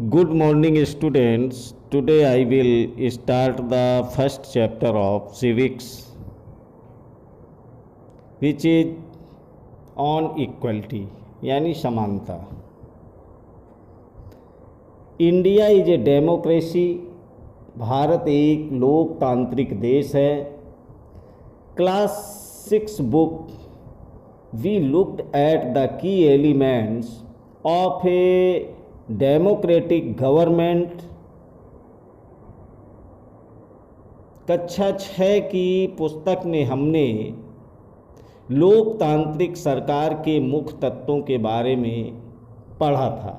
Good morning, students. Today I will start the first chapter of civics, which is on equality, यानी समानता. India is a democracy. भारत एक लोकतांत्रिक देश है. Class 6 book we looked at the key elements of a democratic government. कक्षा 6 की पुस्तक में हमने लोकतांत्रिक सरकार के मुख्य तत्वों के बारे में पढ़ा था.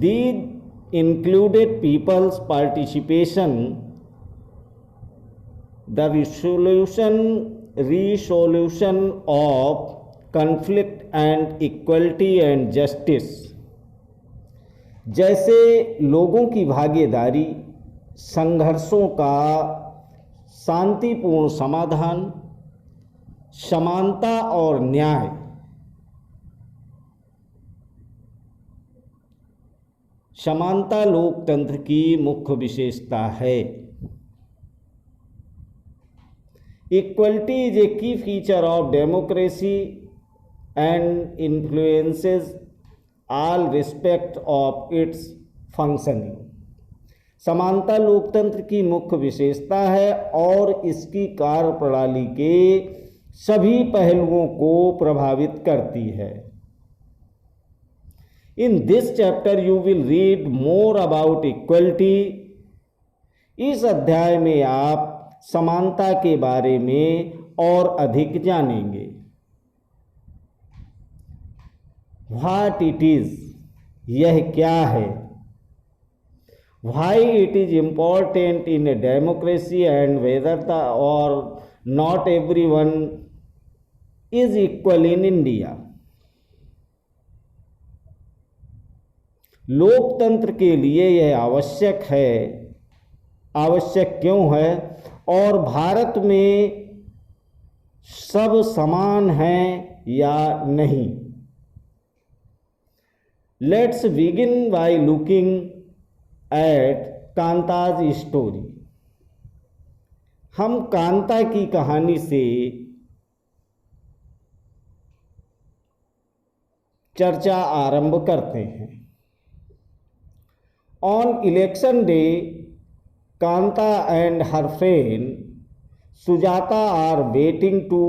These included people's participation, the resolution of conflict and equality and justice. जैसे लोगों की भागीदारी, संघर्षों का शांतिपूर्ण समाधान, समानता और न्याय. समानता लोकतंत्र की मुख्य विशेषता है. इक्वलिटी इज ए की feature of democracy and influences all respect of its functioning. समानता लोकतंत्र की मुख्य विशेषता है और इसकी कार्यप्रणाली के सभी पहलुओं को प्रभावित करती है. In this chapter you will read more about equality. इस अध्याय में आप समानता के बारे में और अधिक जानेंगे. What it is, यह क्या है. Why it is important in a democracy and whether the or not everyone is equal in India. लोकतंत्र के लिए यह आवश्यक है. आवश्यक क्यों है और भारत में सब समान हैं या नहीं. Let's begin by looking at Kanta's story. हम कांता की कहानी से चर्चा आरंभ करते हैं. On election day, Kanta and her friend Sujata are waiting to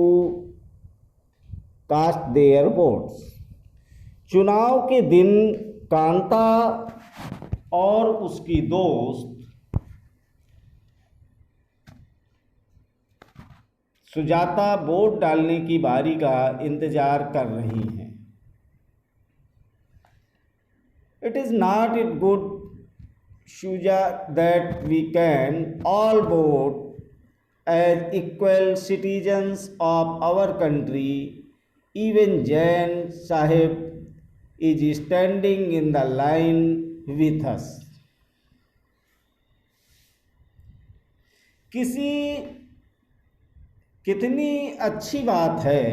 cast their votes. चुनाव के दिन कांता और उसकी दोस्त सुजाता वोट डालने की बारी का इंतजार कर रही हैं. It is not it good Shuja that we can all vote as equal citizens of our country. Even Jain Sahib is standing in the line with us. कितनी अच्छी बात है.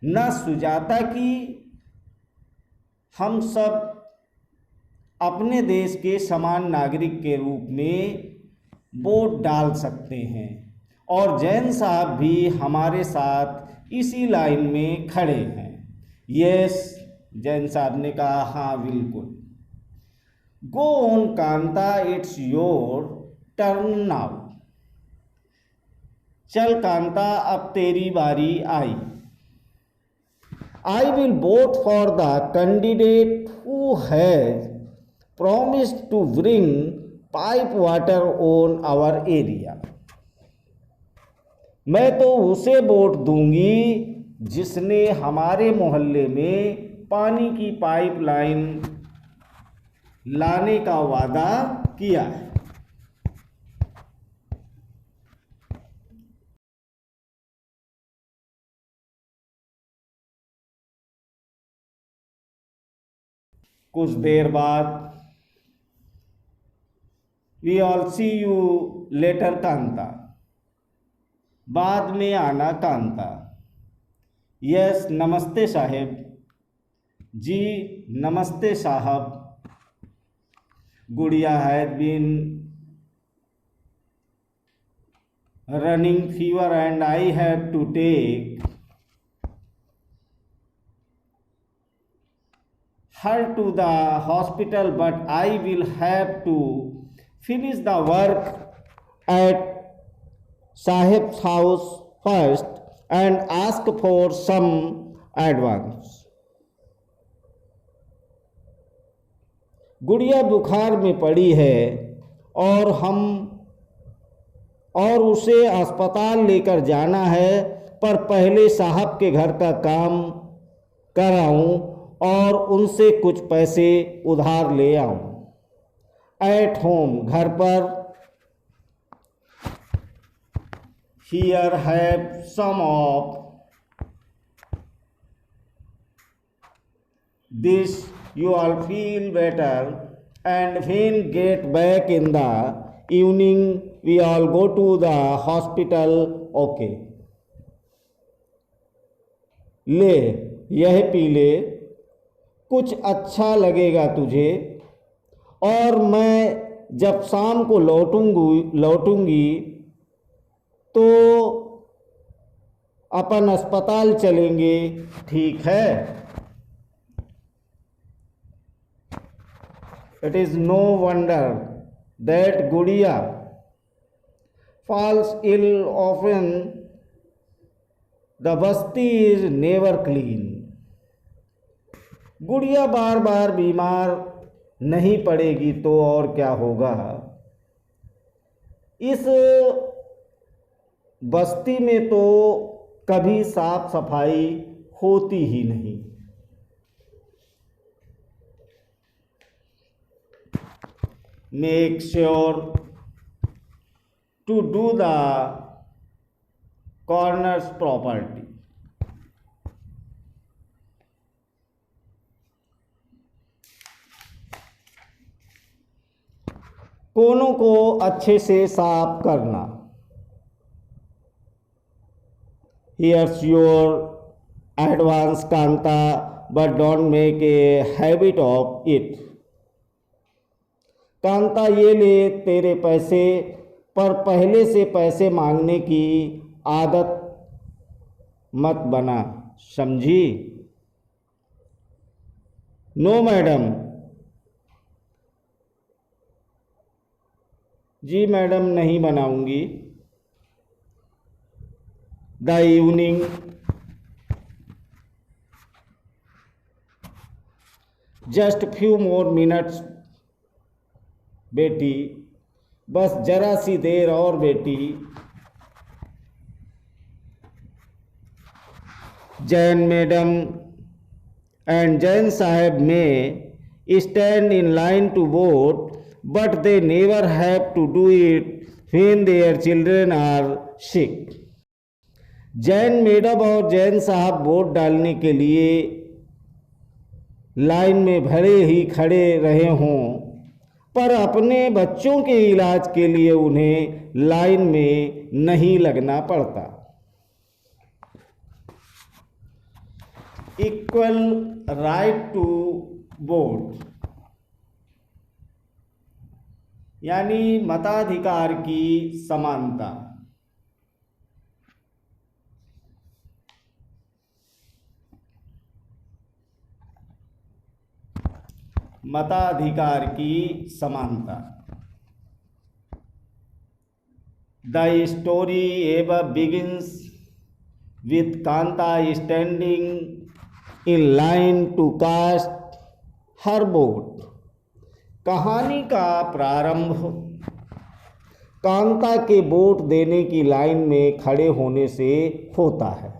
न सुजाता की हम सब अपने देश के समान नागरिक के रूप में वोट डाल सकते हैं और जैन साहब भी हमारे साथ इसी लाइन में खड़े हैं. यस, जैन साहब ने कहा. हाँ, बिल्कुल. Go on Kanta, it's your turn now. चल कांता, अब तेरी बारी आई. I will vote for the candidate who has promised to bring pipe water on our area. मैं तो उसे वोट दूंगी जिसने हमारे मोहल्ले में पानी की पाइपलाइन लाने का वादा किया है. कुछ देर बाद we all see you later Kanta. बाद में आना कांता. यस, नमस्ते साहेब. जी नमस्ते साहब। Gudiya has been running fever and I have to take her to the hospital, but I will have to finish the work at Sahib's house first and ask for some advance. गुड़िया बुखार में पड़ी है और उसे अस्पताल लेकर जाना है, पर पहले साहब के घर का काम कराऊं और उनसे कुछ पैसे उधार ले आऊं। एट होम, घर पर, here have some of this, you all feel better, and when get back in the evening we all go to the hospital. Okay, ले यह पी ले, कुछ अच्छा लगेगा तुझे, और मैं जब शाम को लौटूंगी तो अपन अस्पताल चलेंगे, ठीक है? It is no wonder that Gudiya falls ill often. The basti is never clean. गुड़िया बार बार बीमार नहीं पड़ेगी तो और क्या होगा? इस बस्ती में तो कभी साफ सफाई होती ही नहीं। Make sure to do the corners property. कोनों को अच्छे से साफ करना। Here's your advance Kanta, but don't make a habit of it. Kanta ये ले तेरे पैसे, पर पहले से पैसे मांगने की आदत मत बना, समझी? No madam. जी मैडम नहीं बनाऊंगी। The evening, just few more minutes बेटी, बस जरा सी देर और बेटी। जैन मैडम एंड जैन साहब में stand in line to vote, but they never have to do it when their children are sick. Jain madam और जैन साहब वोट डालने के लिए लाइन में भले ही खड़े रहे हों, पर अपने बच्चों के इलाज के लिए उन्हें लाइन में नहीं लगना पड़ता। इक्वल राइट टू वोट, यानी मताधिकार की समानता। मताधिकार की समानता। The story ever begins with Kanta standing in line to cast her vote. कहानी का प्रारंभ कांता के वोट देने की लाइन में खड़े होने से होता है।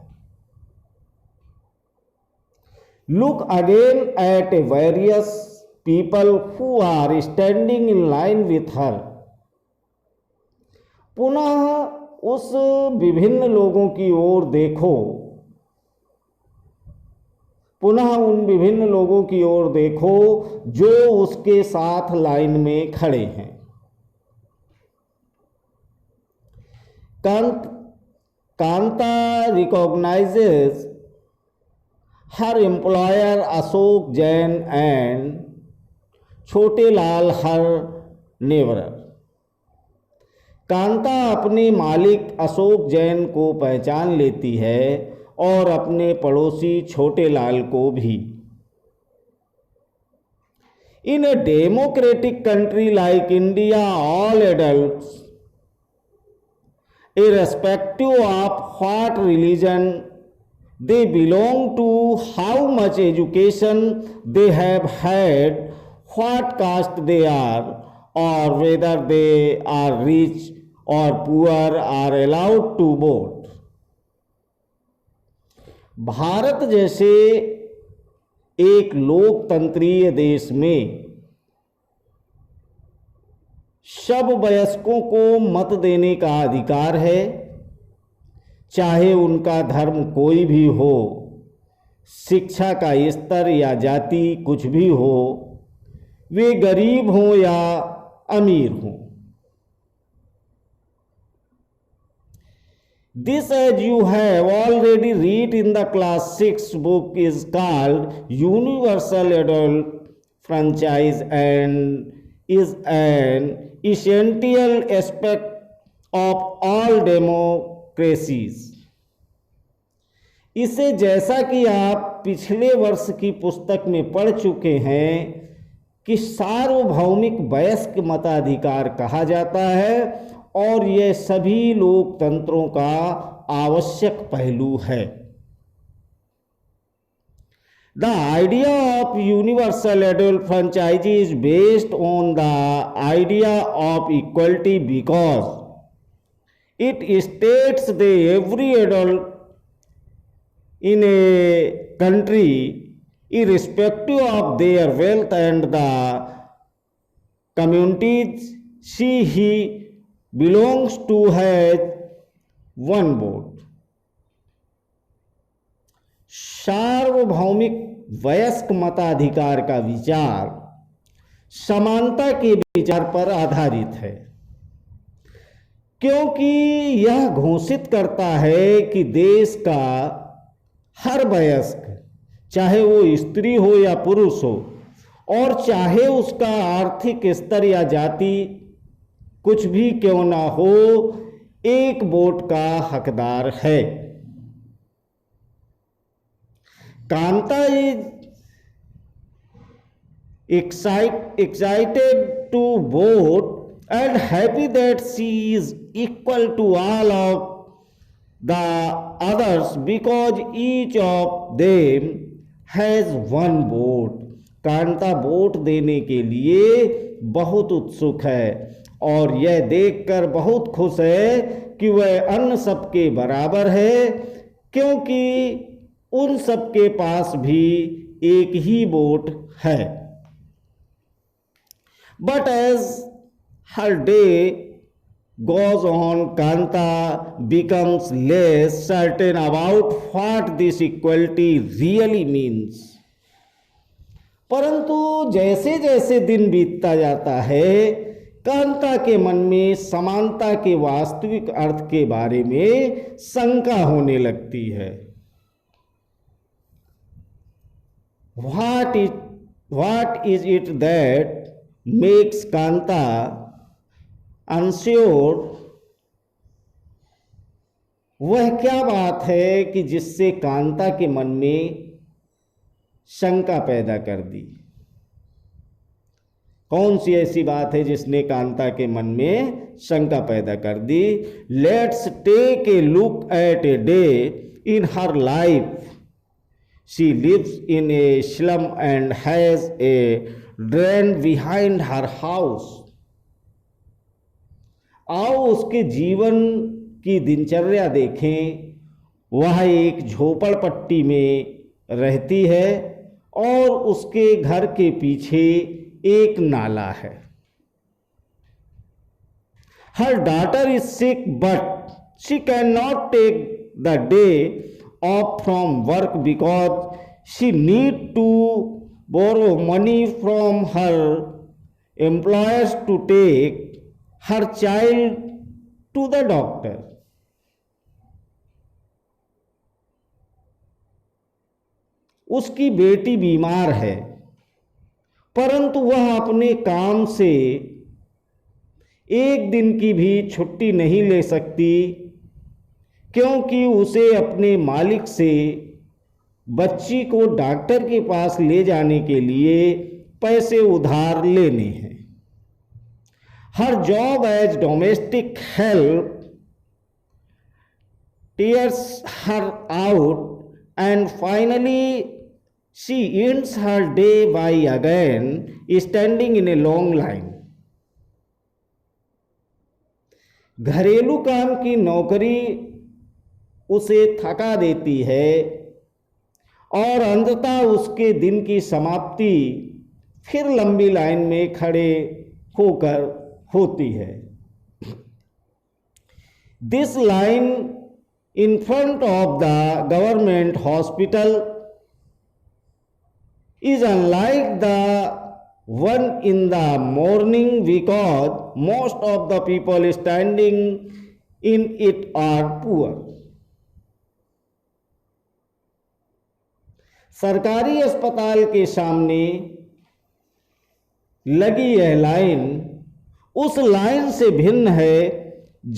Look again at various people who are standing in line with her. पुनः उस विभिन्न लोगों की ओर देखो, पुनः उन विभिन्न लोगों की ओर देखो जो उसके साथ लाइन में खड़े हैं। Kanta recognizes her employer Ashok Jain and छोटे लाल her neighbor। कांता अपने मालिक अशोक जैन को पहचान लेती है और अपने पड़ोसी छोटे लाल को भी। In a democratic country like India, all adults, irrespective of what religion they belong to, how much education they have had, what caste they are, or whether they are rich or poor, are allowed to vote। Bharat जैसे एक लोकतंत्रीय देश में सब वयस्कों को मत देने का अधिकार है, चाहे उनका धर्म कोई भी हो, शिक्षा का स्तर या जाति कुछ भी हो, वे गरीब हों या अमीर हों। This, as you have already read in the class 6 book, is called Universal Adult Franchise and is an essential aspect of all democracies। इसे जैसा कि आप पिछले वर्ष की पुस्तक में पढ़ चुके हैं कि सार्वभौमिक वयस्क मताधिकार कहा जाता है और यह सभी लोकतंत्रों का आवश्यक पहलू है। The idea of universal adult franchise is based on the idea of equality because it states that every adult in a country, irrespective of their wealth and the communities he belongs to, has one vote। सार्वभौमिक वयस्क मताधिकार का विचार समानता के विचार पर आधारित है, क्योंकि यह घोषित करता है कि देश का हर वयस्क, चाहे वो स्त्री हो या पुरुष हो, और चाहे उसका आर्थिक स्तर या जाति कुछ भी क्यों ना हो, एक वोट का हकदार है। Kanta is excited to vote and happy that she is equal to all of the others because each of them has one vote। Kanta vote देने के लिए बहुत उत्सुक है और यह देखकर बहुत खुश है कि वह अन्य सबके बराबर है, क्योंकि उन सबके पास भी एक ही वोट है। But as her day goes on, Kanta becomes less certain about what this equality really means। परंतु जैसे जैसे दिन बीतता जाता है, कांता के मन में समानता के वास्तविक अर्थ के बारे में शंका होने लगती है। What is it that makes Kanta unsure? वह क्या बात है कि जिससे कांता के मन में शंका पैदा कर दी? कौन सी ऐसी बात है जिसने कांता के मन में शंका पैदा कर दी? Let's take a look at a day in her life. She lives in a slum and has a drain behind her house। आओ उसके जीवन की दिनचर्या देखें। वह एक झोपड़पट्टी में रहती है और उसके घर के पीछे एक नाला है। Her daughter is sick but she cannot take the day off from work because she need to borrow money from her employers to take her child to the doctor। उसकी बेटी बीमार है, परंतु वह अपने काम से एक दिन की भी छुट्टी नहीं ले सकती, क्योंकि उसे अपने मालिक से बच्ची को डॉक्टर के पास ले जाने के लिए पैसे उधार लेने हैं। Her job as domestic help tears her out, and finally she ends her day by again standing in a long line. घरेलू काम की नौकरी उसे थका देती है और अंततः उसके दिन की समाप्ति फिर लंबी लाइन में खड़े होकर होती है। This line in front of the government hospital is unlike the one in the morning, because most of the people standing in it are poor. सरकारी अस्पताल के सामने लगी यह लाइन उस लाइन से भिन्न है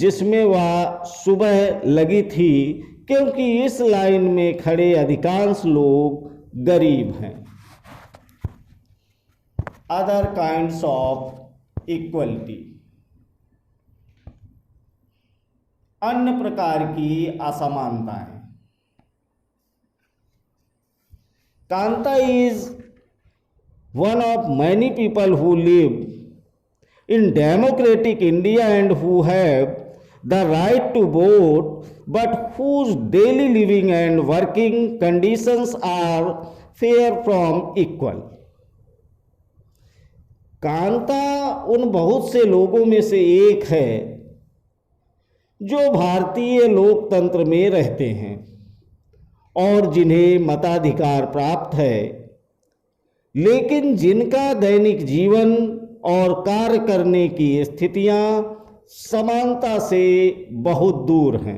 जिसमें वह सुबह लगी थी, क्योंकि इस लाइन में खड़े अधिकांश लोग गरीब हैं। अदर काइंड्स ऑफ इक्वलिटी, अन्य प्रकार की असमानताएं। Kanta is one of many people who live in democratic India and who have the right to vote, but whose daily living and working conditions are far from equal. Kanta उन बहुत से लोगों में से एक है जो भारतीय लोकतंत्र में रहते हैं और जिन्हें मताधिकार प्राप्त है, लेकिन जिनका दैनिक जीवन और कार्य करने की स्थितियां समानता से बहुत दूर हैं।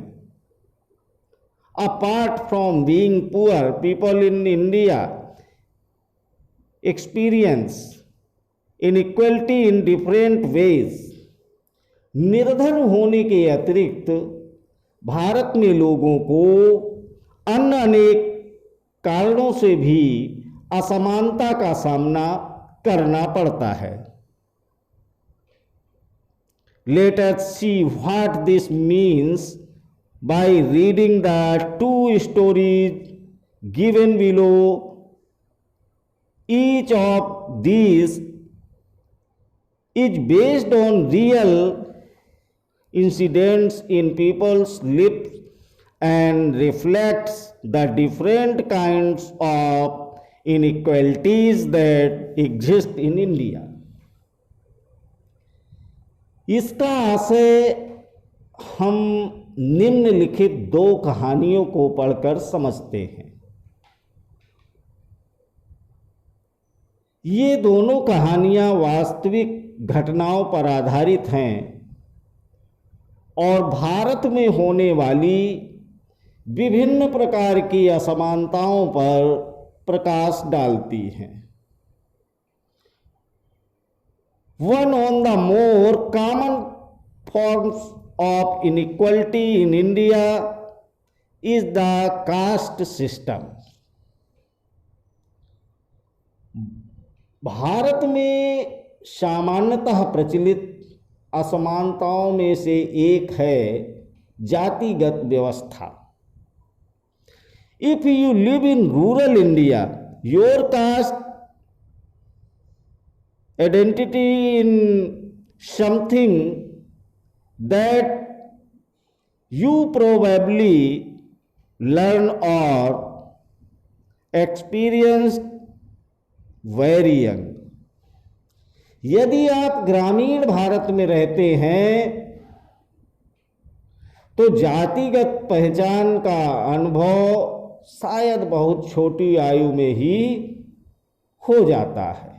Apart from being poor, people in India experience inequality in different ways. निर्धन होने के अतिरिक्त भारत में लोगों को अन्य अनेक कारणों से भी असमानता का सामना करना पड़ता है। Let us see what this means by reading the two stories given below. Each of these is based on real incidents in people's lives and reflects the different kinds of inequalities that exist in India. इसका आशय हम निम्नलिखित दो कहानियों को पढ़कर समझते हैं। ये दोनों कहानियां वास्तविक घटनाओं पर आधारित हैं और भारत में होने वाली विभिन्न प्रकार की असमानताओं पर प्रकाश डालती हैं। One on the more common forms of inequality in India is the caste system. Bharat में सामान्यतः प्रचलित असमानताओं में से एक है जातिगत व्यवस्था। If you live in rural India, your caste identity in something that you probably learn or experience very young. यदि आप ग्रामीण भारत में रहते हैं तो जातिगत पहचान का अनुभव शायद बहुत छोटी आयु में ही हो जाता है।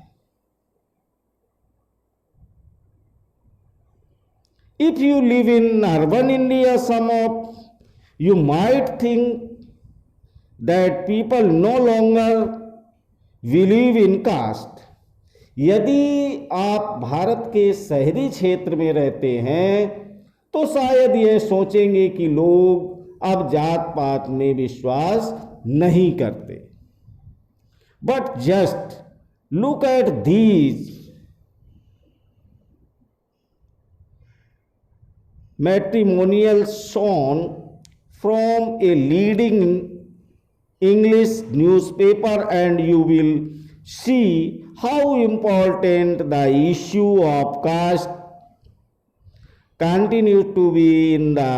If you live in urban India, some of you might think that people no longer believe in caste. यदि आप भारत के शहरी क्षेत्र में रहते हैं तो शायद ये सोचेंगे कि लोग अब जात पात में विश्वास नहीं करते। But just look at these matrimonials shown from a leading English newspaper and you will see how important the issue of caste continues to be in the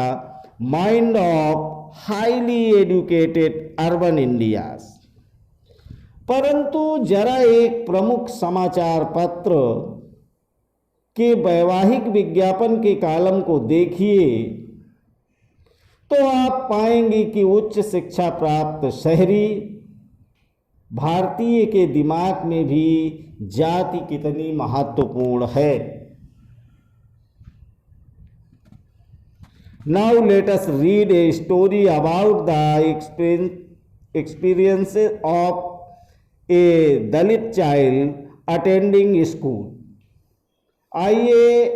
mind of highly educated urban Indians. परंतु जरा एक प्रमुख समाचार पत्र के वैवाहिक विज्ञापन के कॉलम को देखिए तो आप पाएंगे कि उच्च शिक्षा प्राप्त शहरी भारतीय के दिमाग में भी जाति कितनी महत्वपूर्ण है। Now let us read a story about the experiences of a Dalit child attending school. आइए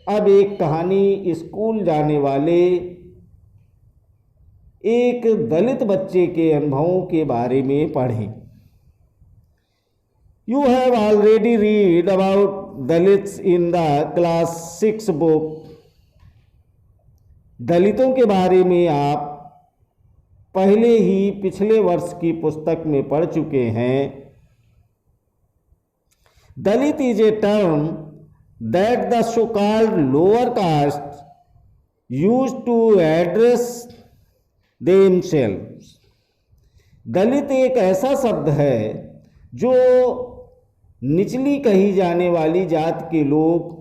अब एक कहानी स्कूल जाने वाले एक दलित बच्चे के अनुभवों के बारे में पढ़ें। You have already read about Dalits in the class 6 book. दलितों के बारे में आप पहले ही पिछले वर्ष की पुस्तक में पढ़ चुके हैं। Dalit is a term that the so-called lower caste used to address themselves. दलित एक ऐसा शब्द है जो निचली कही जाने वाली जात के लोग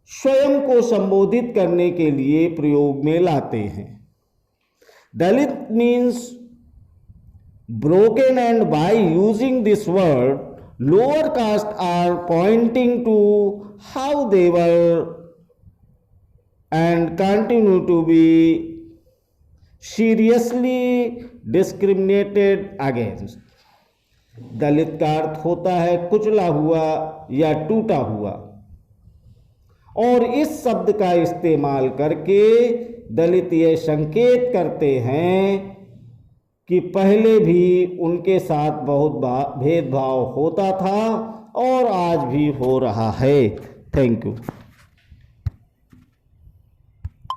स्वयं को संबोधित करने के लिए प्रयोग में लाते हैं। दलित means broken, and by using this word lower caste are pointing to how they were and continue to be seriously discriminated against. दलित का अर्थ होता है कुचला हुआ या टूटा हुआ, और इस शब्द का इस्तेमाल करके दलित ये संकेत करते हैं कि पहले भी उनके साथ बहुत भेदभाव होता था और आज भी हो रहा है। Thank you.